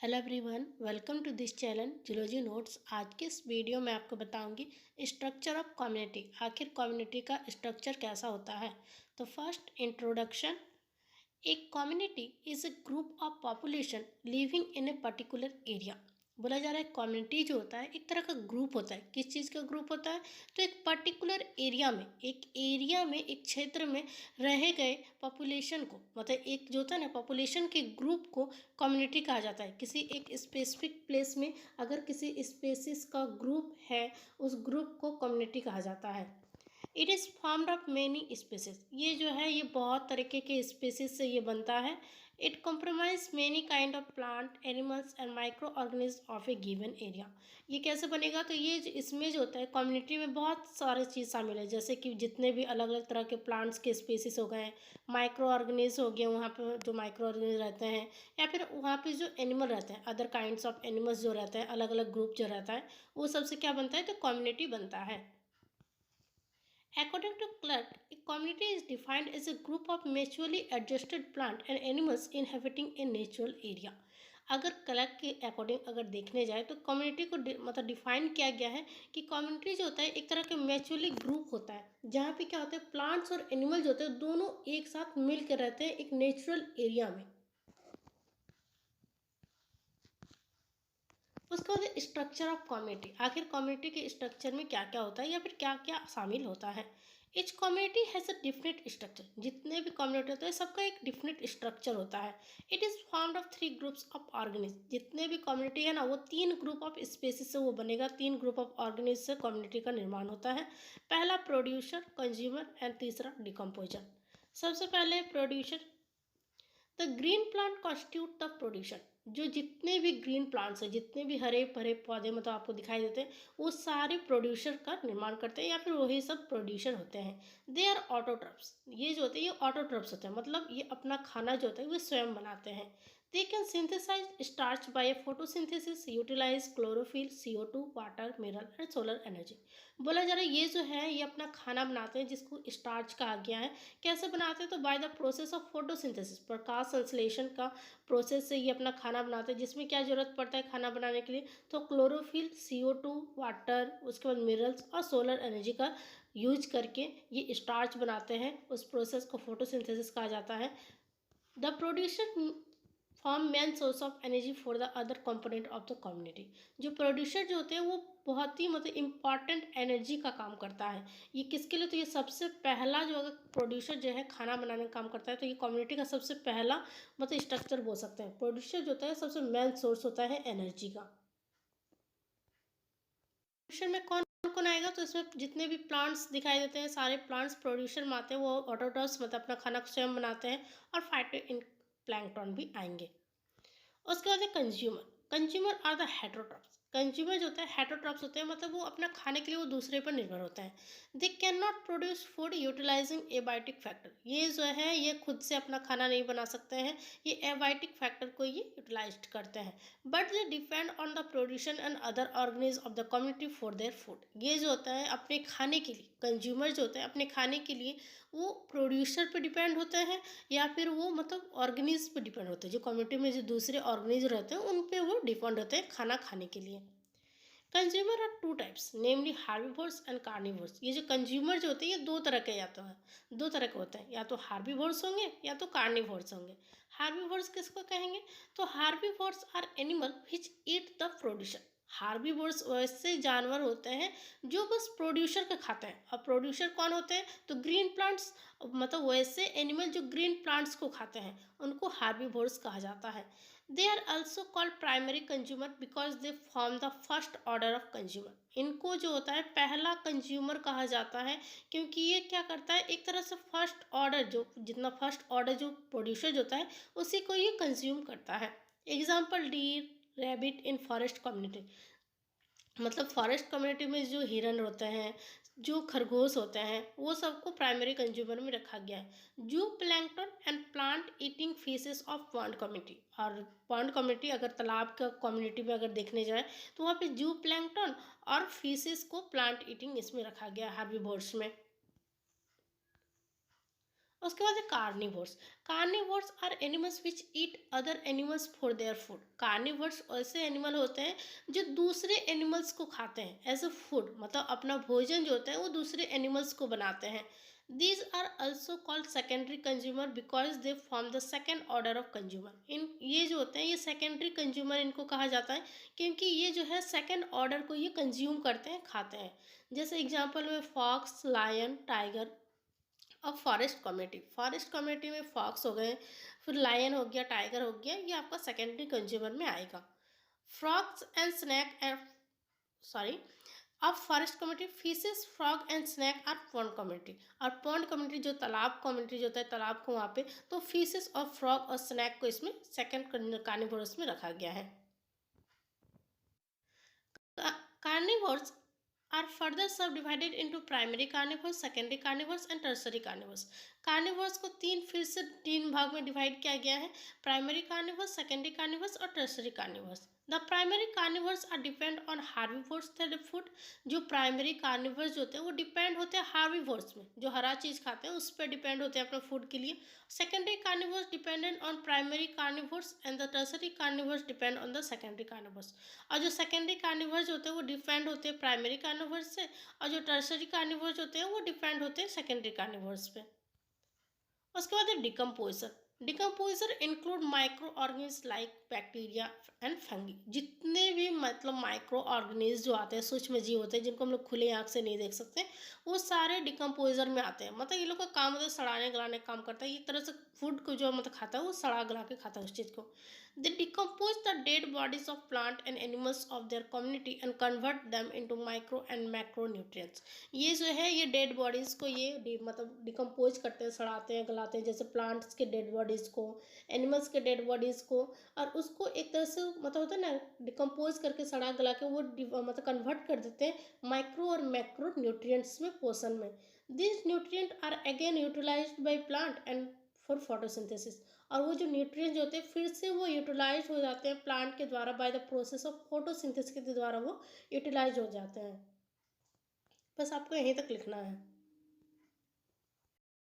Hello everyone, welcome to this channel geology notes. आज के इस वीडियो में आपको बताऊंगी स्ट्रक्चर ऑफ कम्युनिटी। आखिर कम्युनिटी का स्ट्रक्चर कैसा होता है। तो फर्स्ट इंट्रोडक्शन। एक community is a group of population living in a particular area. बोला जा रहा है कम्युनिटी जो होता है एक तरह का ग्रुप होता है। किस चीज़ का ग्रुप होता है? तो एक पर्टिकुलर एरिया में एक क्षेत्र में रहे गए पॉपुलेशन को, मतलब एक जो होता है ना पॉपुलेशन के ग्रुप को कम्युनिटी कहा जाता है। किसी एक स्पेसिफिक प्लेस में अगर किसी स्पेसिस का ग्रुप है, उस ग्रुप को कम्युनिटी कहा जाता है। It is formed of many species. ये जो है ये बहुत तरीके के स्पेसीज से ये बनता है। It compromise many kind of plant, animals and micro organism of A given area. ये कैसे बनेगा? तो ये इसमें जो होता है कम्युनिटी में बहुत सारे चीज़ शामिल है, जैसे कि जितने भी अलग अलग तरह के प्लांट्स के स्पेसीज हो गए, माइक्रो ऑर्गेनिज्म हो गए, वहाँ पर जो माइक्रो ऑर्गेनिज्म रहते हैं, या फिर वहाँ पे जो एनिमल रहते हैं, अदर काइंड्स ऑफ एनिमल्स जो रहते हैं, अलग अलग ग्रुप जो रहता है, वो सबसे क्या बनता है? तो कम्युनिटी बनता है। According to Clark, a community is defined as a group of mutually adjusted plant and animals inhabiting a natural area. अगर क्लर्क के अकॉर्डिंग अगर देखने जाए तो कम्युनिटी को मतलब डिफाइन किया गया है कि कम्युनिटी जो होता है एक तरह के म्यूचुअली ग्रुप होता है, जहाँ पे क्या होता है प्लांट्स और एनिमल जो होते हैं दोनों एक साथ मिल कर रहते हैं एक नेचुरल एरिया में। उसके बाद स्ट्रक्चर ऑफ कम्युनिटी। आखिर कम्युनिटी के स्ट्रक्चर में क्या क्या होता है या फिर क्या क्या शामिल होता है। Etch community has a different structure. जितने भी कम्युनिटी होते हैं सबका एक डिफरेंट स्ट्रक्चर होता है। It is formed of 3 groups of organism. जितने भी कम्युनिटी है ना वो 3 ग्रुप ऑफ स्पेसिस से वो बनेगा। 3 ग्रुप ऑफ ऑर्गेनिज्म से कम्युनिटी का निर्माण होता है। पहला प्रोड्यूसर, कंज्यूमर एंड तीसरा डिकम्पोजर। सबसे पहले producer. The green plant constitute the producer. जो जितने भी ग्रीन प्लांट्स हैं, जितने भी हरे भरे पौधे मतलब आपको दिखाई देते हैं, वो सारे प्रोड्यूसर का निर्माण करते हैं या फिर वही सब प्रोड्यूसर होते हैं। They are autotrophs. ये जो होते हैं ये ऑटोट्रफ्स होते हैं, मतलब ये अपना खाना जो होता है वो स्वयं बनाते हैं। They can synthesise starch by photosynthesis, utilise chlorophyll, CO2, water, mineral and solar energy. बोला जा रहा है ये जो है ये अपना खाना बनाते हैं जिसको स्टार्च कहा गया है। कैसे बनाते हैं? तो by the process of photosynthesis, प्रकाश संश्लेषण का प्रोसेस से ये अपना खाना बनाते हैं। जिसमें क्या जरूरत पड़ता है खाना बनाने के लिए? तो क्लोरोफिल, CO2, वाटर, उसके बाद मिनरल्स और सोलर एनर्जी का यूज करके ये स्टार्च बनाते हैं। उस प्रोसेस को फोटोसिंथेसिस कहा जाता है। The producer form main source of energy for the other component of the community. जो प्रोड्यूसर जो होते हैं वो बहुत ही मतलब इम्पॉर्टेंट एनर्जी का काम करता है। ये किसके लिए? तो ये सबसे पहला जो अगर प्रोड्यूसर जो है खाना बनाने का काम करता है तो ये कम्युनिटी का सबसे पहला मतलब स्ट्रक्चर बोल सकते हैं। प्रोड्यूसर जो होता है सबसे मेन सोर्स होता है एनर्जी का। प्रोड्यूसर में कौन कौन आएगा? तो इसमें जितने भी प्लांट्स दिखाई देते हैं सारे प्लांट्स प्रोड्यूसर में आते हैं। वो ऑटोट्रॉफ्स मतलब अपना खाना स्वयं बनाते हैं। और फाइटो इन प्लैंकटन भी आएंगे। उसके बाद है consumer. Consumer are the heterotrophs. Consumer जो होता है हेटरोट्रॉप्स होते हैं, मतलब वो अपना खाने के लिए वो दूसरे पर निर्भर होता है। They can not produce food utilising abiotic factor. ये जो है ये खुद से अपना खाना नहीं बना सकते हैं, ये एबायोटिक फैक्टर को ये यूटिलाइज करते हैं। But they depend on the production and other organism of the community for their food. ये जो होता है अपने खाने के लिए, कंज्यूमर जो होता है अपने खाने के लिए वो प्रोड्यूसर पर डिपेंड होते हैं या फिर वो मतलब ऑर्गेनिज्म पे डिपेंड होते हैं। जो कम्युनिटी में जो दूसरे ऑर्गेनिज्म रहते हैं उन पे वो डिपेंड होते हैं खाना खाने के लिए। Consumer are 2 types, namely herbivores and carnivores. ये जो कंज्यूमर जो होते हैं ये 2 तरह के या तो है, 2 तरह के होते हैं, या तो हार्बीवोर्स होंगे या तो कार्निवोर्स होंगे। हार्बीवोर्स किसको कहेंगे? तो herbivores are animal which eat the producer. Herbivores वैसे जानवर होते हैं जो बस प्रोड्यूसर का खाते हैं। और प्रोड्यूसर कौन होते हैं? तो ग्रीन प्लांट्स, मतलब वैसे एनिमल जो ग्रीन प्लांट्स को खाते हैं उनको हार्बीवोर्स कहा जाता है। They are also called primary consumer because they form the first order of consumer. इनको जो होता है पहला कंज्यूमर कहा जाता है क्योंकि ये क्या करता है एक तरह से फर्स्ट ऑर्डर जो जितना फर्स्ट ऑर्डर जो प्रोड्यूसर जो होता है उसी को ये कंज्यूम करता है। एग्जाम्पल डीर, रैबिट इन फॉरेस्ट कम्युनिटी। मतलब फॉरेस्ट कम्युनिटी में जो हिरन होते हैं, जो खरगोश होते हैं, वो सबको प्राइमरी कंज्यूमर में रखा गया है। जू plankton and plant eating fishes of pond community. और पॉन्ड कम्युनिटी अगर तालाब का कम्युनिटी में अगर देखने जाए तो वहाँ पे जू प्लैंकटन और फिशेस को प्लांट ईटिंग इसमें रखा गया है हार्बीवोर्स में। उसके बाद है carnivores. Carnivores are animals which eat other animals for their food. Carnivores ऐसे एनिमल होते हैं जो दूसरे एनिमल्स को खाते हैं एज अ फूड, मतलब अपना भोजन जो होता है वो दूसरे एनिमल्स को बनाते हैं। These are also called secondary consumer because they form the second order of consumer. इन ये जो होते हैं ये सेकेंडरी कंज्यूमर इनको कहा जाता है क्योंकि ये जो है सेकेंड ऑर्डर को ये कंज्यूम करते हैं, खाते हैं। जैसे एग्जाम्पल में फॉक्स, लायन, टाइगर। अब फॉरेस्ट कम्युनिटी में फॉक्स हो गए, फिर लायन हो गया, टाइगर हो गया, ये आपका सेकेंडरी कंज्यूमर में आएगा। Frogs and snake and sorry अब forest community fishes, frog and snake are pond community. और पॉन्ड कम्युनिटी जो तालाब कम्युनिटी जो होता है तालाब को वहाँ पे, तो फिशेस और फ्रॉग और स्नैक को इसमें सेकेंड कार्निवोरस में रखा गया है। Carnivores are further subdivided into primary carnivores, secondary carnivores and tertiary carnivores. Carnivores को फिर से तीन भाग में डिवाइड किया गया है, प्राइमरी कार्निवर्स, सेकेंडरी कार्निवर्स और tertiary carnivores. The primary carnivores are depend on herbivores food. जो प्राइमरी कार्निवर्स जो होते हैं वो डिपेंड होते हैं हार्बीवोर्स में, जो हरा चीज़ खाते हैं उस पर डिपेंड होते हैं अपने फूड के लिए। Secondary carnivores dependent on primary carnivores and the tertiary carnivores depend on the secondary carnivores. और जो सेकेंडरी कार्निवर्स होते हैं वो डिपेंड होते हैं प्राइमरी कार्निवर्स से, और जो टर्सरी कार्निवर्स होते हैं वो डिपेंड होते हैं सेकेंडरी कार्निवर्स पे। उसके बाद है decomposer. Decomposer include micro organism like bacteria and fungi. जितने भी मतलब माइक्रो ऑर्गेनिज्म जो आते हैं, सूक्ष्म जीव होते हैं जिनको हम लोग खुले आँख से नहीं देख सकते, वो सारे डिकम्पोजर में आते हैं। मतलब ये लोग का काम होता है सड़ाने गलाने का काम करता है, एक तरह से फूड को जो मतलब खाता है वो सड़ा गला के खाता है उस चीज़ को। दे decompose the dead bodies of plant and animals of their community and convert them into micro and macro nutrients. ये जो है ये डेड बॉडीज़ को ये मतलब डिकम्पोज करते हैं, सड़ाते हैं गलाते हैं, जैसे प्लांट्स के डेड बॉडीज़ को, एनिमल्स के डेड बॉडीज़ को, और उसको एक तरह से मतलब होता है ना डिकम्पोज करके सड़ा गला के वो मतलब कन्वर्ट कर देते हैं माइक्रो और मैक्रो न्यूट्रिएंट्स में, पोषण में। This nutrient are again utilised by plant and for photosynthesis. और वो जो न्यूट्रिएंट्स होते हैं फिर से वो यूटिलाइज हो जाते हैं प्लांट के द्वारा, bye the process of photosynthesis के द्वारा वो यूटिलाइज हो जाते हैं। बस आपको यहीं तक लिखना है।